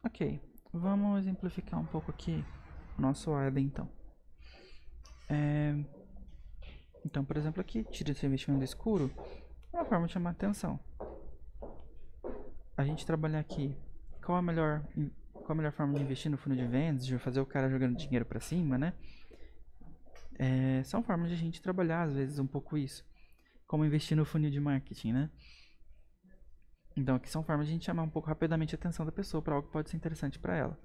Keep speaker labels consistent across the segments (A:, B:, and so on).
A: Ok, vamos exemplificar um pouco aqui o nosso AIDA então. Então, por exemplo, aqui, tira esse investimento escuro, é uma forma de chamar atenção. A gente trabalhar aqui, qual a melhor forma de investir no fundo de vendas, de fazer o cara jogando dinheiro para cima, né? São formas de a gente trabalhar, às vezes, um pouco isso. Como investir no funil de marketing, né? Então, aqui são formas de a gente chamar um pouco rapidamente a atenção da pessoa para algo que pode ser interessante para ela.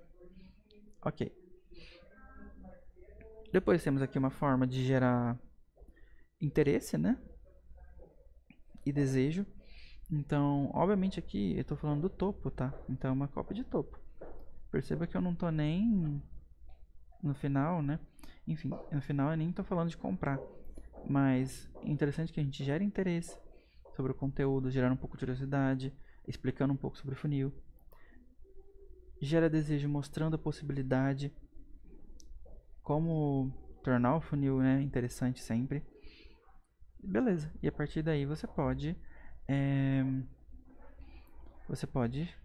A: Ok. Depois temos aqui uma forma de gerar interesse, né? E desejo. Então, obviamente aqui eu estou falando do topo, tá? Então é uma cópia de topo. Perceba que eu não estou nem no final, né? Enfim, no final eu nem estou falando de comprar. Mas é interessante que a gente gere interesse sobre o conteúdo, gerando um pouco de curiosidade, explicando um pouco sobre o funil. Gera desejo mostrando a possibilidade, como tornar o funil, né, interessante sempre. Beleza, e a partir daí você pode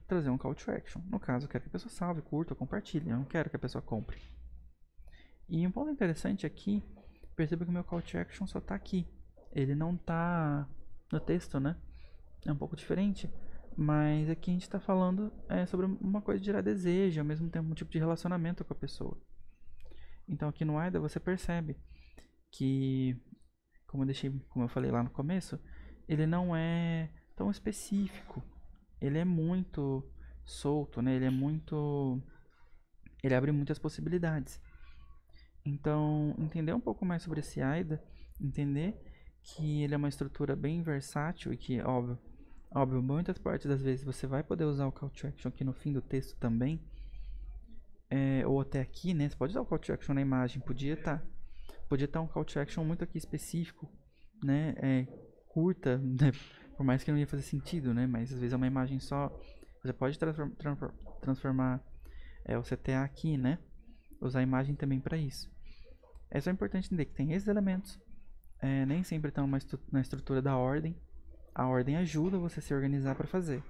A: trazer um call to action. No caso, eu quero que a pessoa salve, curta ou compartilhe. Eu não quero que a pessoa compre. E um ponto interessante aqui, perceba que o meu call to action só está aqui. Ele não está no texto, né? É um pouco diferente. Mas aqui a gente está falando sobre uma coisa de gerar desejo, ao mesmo tempo um tipo de relacionamento com a pessoa. Então aqui no AIDA você percebe que, como eu falei lá no começo, ele não é tão específico. Ele é muito solto, né? Ele abre muitas possibilidades. Então, entender um pouco mais sobre esse AIDA, entender que ele é uma estrutura bem versátil e que, óbvio, muitas partes das vezes você vai poder usar o call to action aqui no fim do texto também, ou até aqui, né? Você pode usar o call to action na imagem, podia estar um call to action muito aqui específico, né? Curta, né? Por mais que não ia fazer sentido, né? Mas às vezes é uma imagem só. Você pode transformar o CTA aqui, né? Usar a imagem também para isso. É só importante entender que tem esses elementos, nem sempre estão na estrutura da ordem. A ordem ajuda você a se organizar para fazer,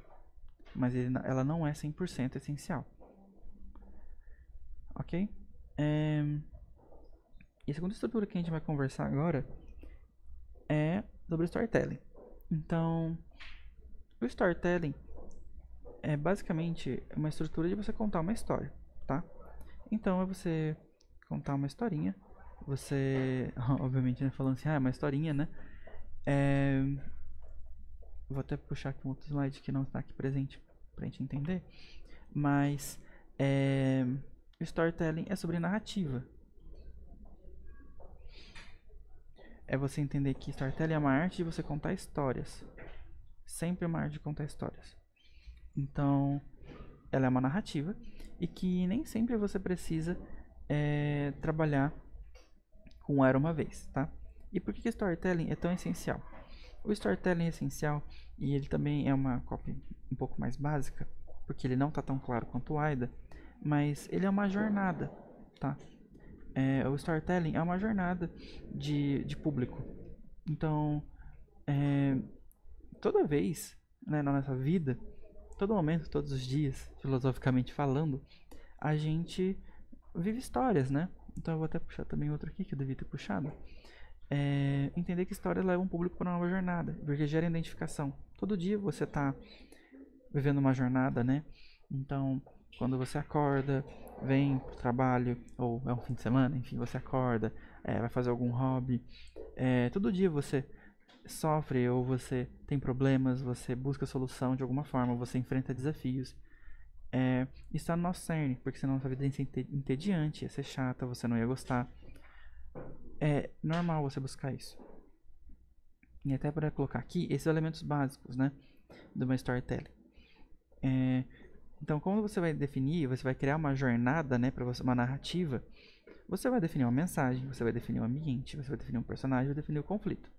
A: mas ela não é 100% essencial. Ok? E a segunda estrutura que a gente vai conversar agora é sobre storytelling. Então, o storytelling é basicamente uma estrutura de você contar uma história, tá? Então é você contar uma historinha. Você, obviamente, né, falando assim, é uma historinha, né? Vou até puxar aqui um outro slide que não está aqui presente pra gente entender. Mas storytelling é sobre narrativa. É você entender que storytelling é uma arte de você contar histórias. Sempre uma arte de contar histórias. Então, ela é uma narrativa e que nem sempre você precisa trabalhar com era uma vez, tá? E por que storytelling é tão essencial? O storytelling é essencial e ele também é uma cópia um pouco mais básica, porque ele não está tão claro quanto o AIDA, mas ele é uma jornada, tá? O storytelling é uma jornada de público. Então, toda vez, né, na nossa vida, todo momento, todos os dias, filosoficamente falando, a gente vive histórias, né? Então eu vou até puxar também outro aqui que eu devia ter puxado. Entender que história leva um público para uma nova jornada, porque gera identificação. Todo dia você está vivendo uma jornada, né? Então, quando você acorda, vem pro trabalho, ou é um fim de semana, enfim, você acorda, vai fazer algum hobby. Todo dia você sofre ou você tem problemas, você busca solução de alguma forma, você enfrenta desafios. Isso está no nosso cerne, porque senão a sua vida ia ser entediante, ia ser chata, você não ia gostar. É normal você buscar isso. E até para colocar aqui esses elementos básicos, né, de uma storytelling. Então, como você vai definir, você vai criar uma jornada, né, para você, uma narrativa. Você vai definir uma mensagem, você vai definir um ambiente, você vai definir um personagem, vai definir o conflito.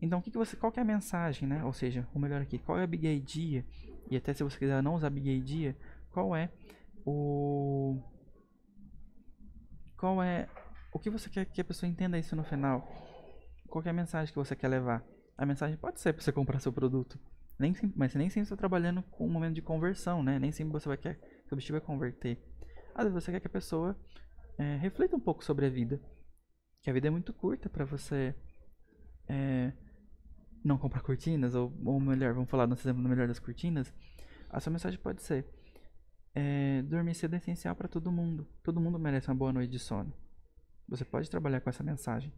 A: Então, qual que é a mensagem, né? Ou seja, ou melhor aqui, qual é a big idea? E até se você quiser não usar big idea, qual é o que você quer que a pessoa entenda isso no final? Qual que é a mensagem que você quer levar? A mensagem pode ser para você comprar seu produto, Mas nem sempre você está trabalhando com um momento de conversão, né? Nem sempre você vai querer que o objetivo é converter. Às vezes você quer que a pessoa reflita um pouco sobre a vida. Que a vida é muito curta para você não comprar cortinas, ou melhor, vamos falar no exemplo do melhor das cortinas. A sua mensagem pode ser: dormir cedo é essencial para todo mundo. Todo mundo merece uma boa noite de sono. Você pode trabalhar com essa mensagem.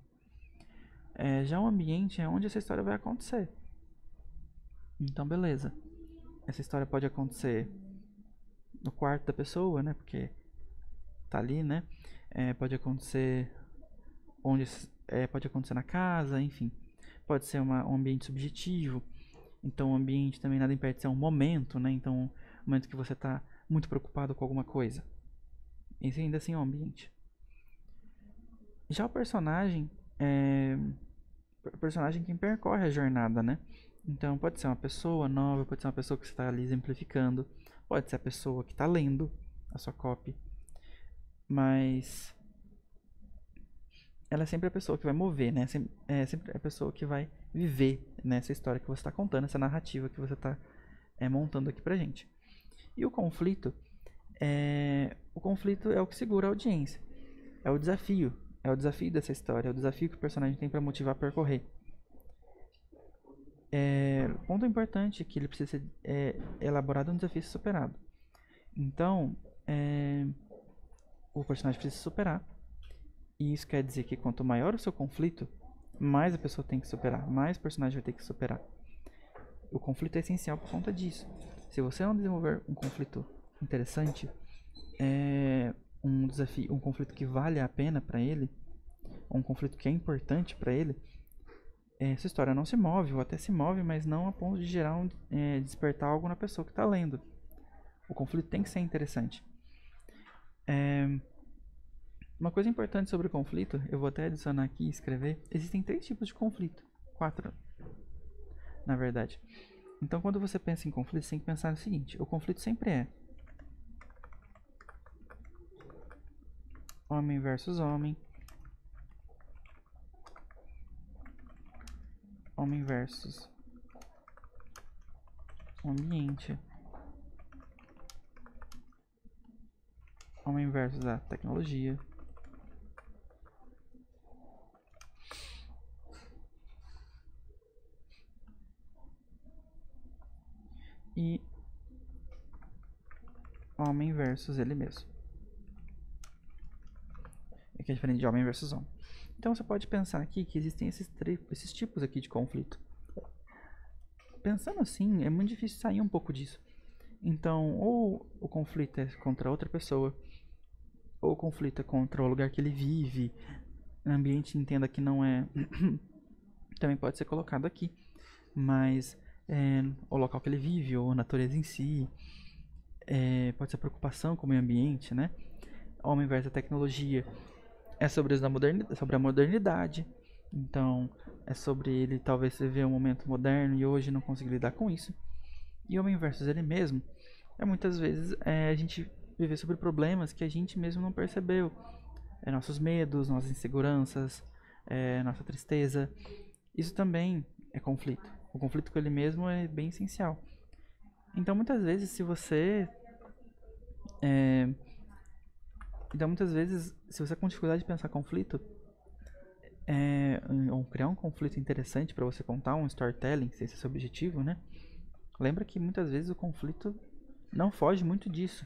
A: Já o ambiente é onde essa história vai acontecer. Então, beleza. Essa história pode acontecer no quarto da pessoa, né? Porque tá ali, né? Pode acontecer pode acontecer na casa, enfim. Pode ser um ambiente subjetivo. Então, o ambiente também nada impede de ser um momento, né? Então, um momento que você tá muito preocupado com alguma coisa. Esse ainda assim é um ambiente. Já o personagem quem percorre a jornada, né? Então pode ser uma pessoa nova, pode ser uma pessoa que você está ali exemplificando, pode ser a pessoa que está lendo a sua copy, mas ela é sempre a pessoa que vai mover, né? É sempre a pessoa que vai viver nessa história que você está contando, essa narrativa que você está montando aqui pra gente. E o conflito é o que segura a audiência, é o desafio dessa história, é o desafio que o personagem tem para motivar a percorrer. Ponto importante é que ele precisa ser elaborado um desafio superado. Então, o personagem precisa superar. E isso quer dizer que quanto maior o seu conflito, mais a pessoa tem que superar, mais o personagem vai ter que superar. O conflito é essencial por conta disso. Se você não desenvolver um conflito interessante, um desafio, um conflito que vale a pena para ele, um conflito que é importante para ele, essa história não se move, ou até se move, mas não a ponto de gerar despertar algo na pessoa que está lendo. O conflito tem que ser interessante. Uma coisa importante sobre o conflito, eu vou até adicionar aqui e escrever. Existem 3 tipos de conflito. 4, na verdade. Então, quando você pensa em conflito, você tem que pensar no seguinte: o conflito sempre é homem versus homem, homem versus ambiente, homem versus a tecnologia, e homem versus ele mesmo. Que é diferente de homem versus homem. Então você pode pensar aqui que existem esses tipos aqui de conflito. Pensando assim, é muito difícil sair um pouco disso. Então, ou o conflito é contra outra pessoa, ou o conflito é contra o lugar que ele vive, o ambiente entenda que não é... também pode ser colocado aqui. Mas o local que ele vive, ou a natureza em si, pode ser preocupação com o meio ambiente, né? Homem versus a tecnologia é sobre a modernidade. Então, é sobre ele talvez viver um momento moderno e hoje não conseguir lidar com isso. E homem versus ele mesmo muitas vezes a gente viver sobre problemas que a gente mesmo não percebeu. Nossos medos, nossas inseguranças, nossa tristeza. Isso também é conflito. O conflito com ele mesmo é bem essencial. Então, muitas vezes, se você com dificuldade de pensar conflito, ou criar um conflito interessante para você contar, um storytelling, se esse é o seu objetivo, né? Lembra que muitas vezes o conflito não foge muito disso.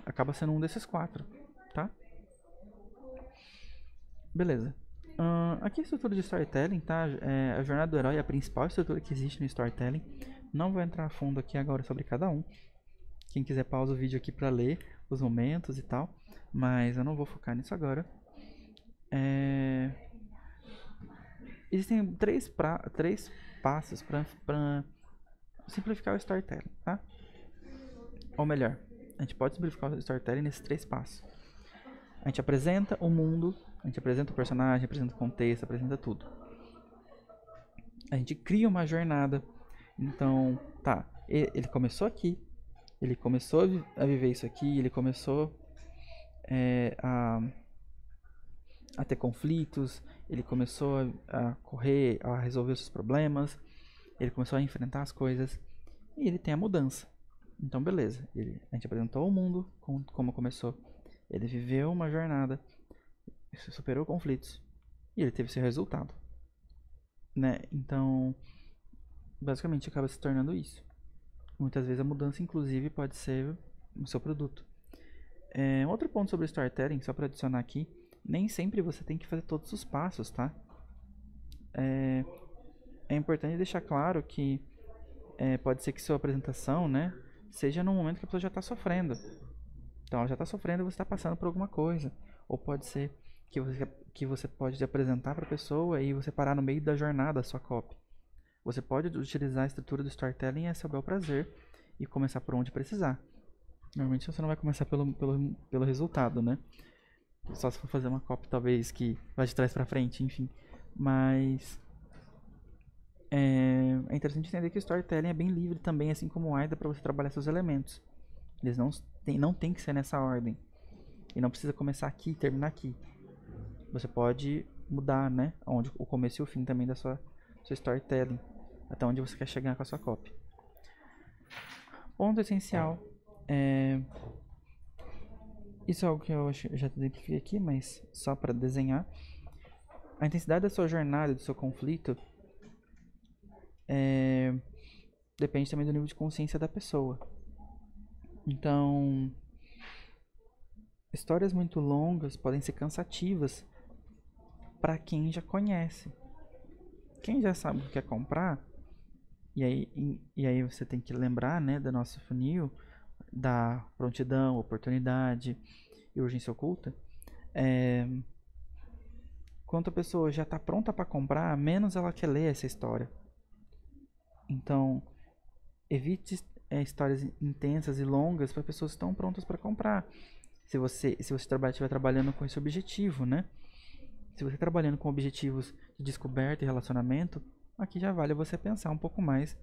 A: Acaba sendo um desses 4, tá? Beleza. Aqui a estrutura de storytelling, tá? A jornada do herói é a principal estrutura que existe no storytelling. Não vou entrar a fundo aqui agora sobre cada um. Quem quiser pausa o vídeo aqui para ler os momentos e tal. Mas eu não vou focar nisso agora. Existem 3 passos para simplificar o storytelling, tá? Ou melhor, a gente pode simplificar o storytelling nesses 3 passos. A gente apresenta o mundo, a gente apresenta o personagem, apresenta o contexto, apresenta tudo. A gente cria uma jornada. Então, tá, ele começou aqui, ele começou a viver isso aqui, ele começou a ter conflitos, ele começou a correr, a resolver os seus problemas, ele começou a enfrentar as coisas e ele tem a mudança. Então, beleza. A gente apresentou o mundo, como começou. Ele viveu uma jornada, superou conflitos e ele teve seu resultado, né? Então, basicamente, acaba se tornando isso. Muitas vezes a mudança, inclusive, pode ser o seu produto. Outro ponto sobre o storytelling, só para adicionar aqui, nem sempre você tem que fazer todos os passos, tá? É importante deixar claro que pode ser que sua apresentação, né, seja no momento que a pessoa já está sofrendo. Então ela já está sofrendo e você está passando por alguma coisa. Ou pode ser que você pode apresentar para a pessoa e você parar no meio da jornada a sua copy. Você pode utilizar a estrutura do storytelling a seu bel prazer e começar por onde precisar. Normalmente você não vai começar pelo resultado, né? Só se for fazer uma copy talvez que vai de trás para frente, enfim. Mas é interessante entender que o storytelling é bem livre também, assim como o AIDA, para você trabalhar seus elementos. Eles não tem que ser nessa ordem. E não precisa começar aqui e terminar aqui. Você pode mudar, né? Onde o começo e o fim também da sua storytelling. Até onde você quer chegar com a sua copy. Ponto essencial. Isso é algo que eu já exemplifiquei aqui, mas só para desenhar. A intensidade da sua jornada, do seu conflito, depende também do nível de consciência da pessoa. Então, histórias muito longas podem ser cansativas para quem já conhece. Quem já sabe o que quer comprar, e aí você tem que lembrar, né, do nosso funil, da prontidão, oportunidade e urgência oculta. Quanto a pessoa já está pronta para comprar, menos ela quer ler essa história. Então, evite histórias intensas e longas para pessoas que estão prontas para comprar. Se você estiver trabalhando com esse objetivo, né? Se você está trabalhando com objetivos de descoberta e relacionamento, aqui já vale você pensar um pouco mais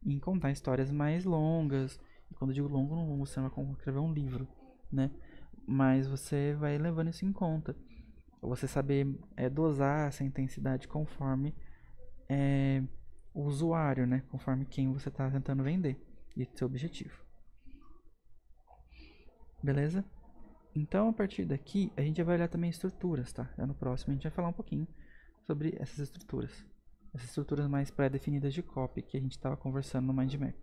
A: em contar histórias mais longas. E quando eu digo longo, você não vai escrever um livro, né? Mas você vai levando isso em conta. Você saber dosar essa intensidade conforme o usuário, né? Conforme quem você está tentando vender e seu objetivo. Beleza? Então, a partir daqui, a gente vai olhar também estruturas, tá? No próximo a gente vai falar um pouquinho sobre essas estruturas. Essas estruturas mais pré-definidas de copy que a gente estava conversando no Mind Map.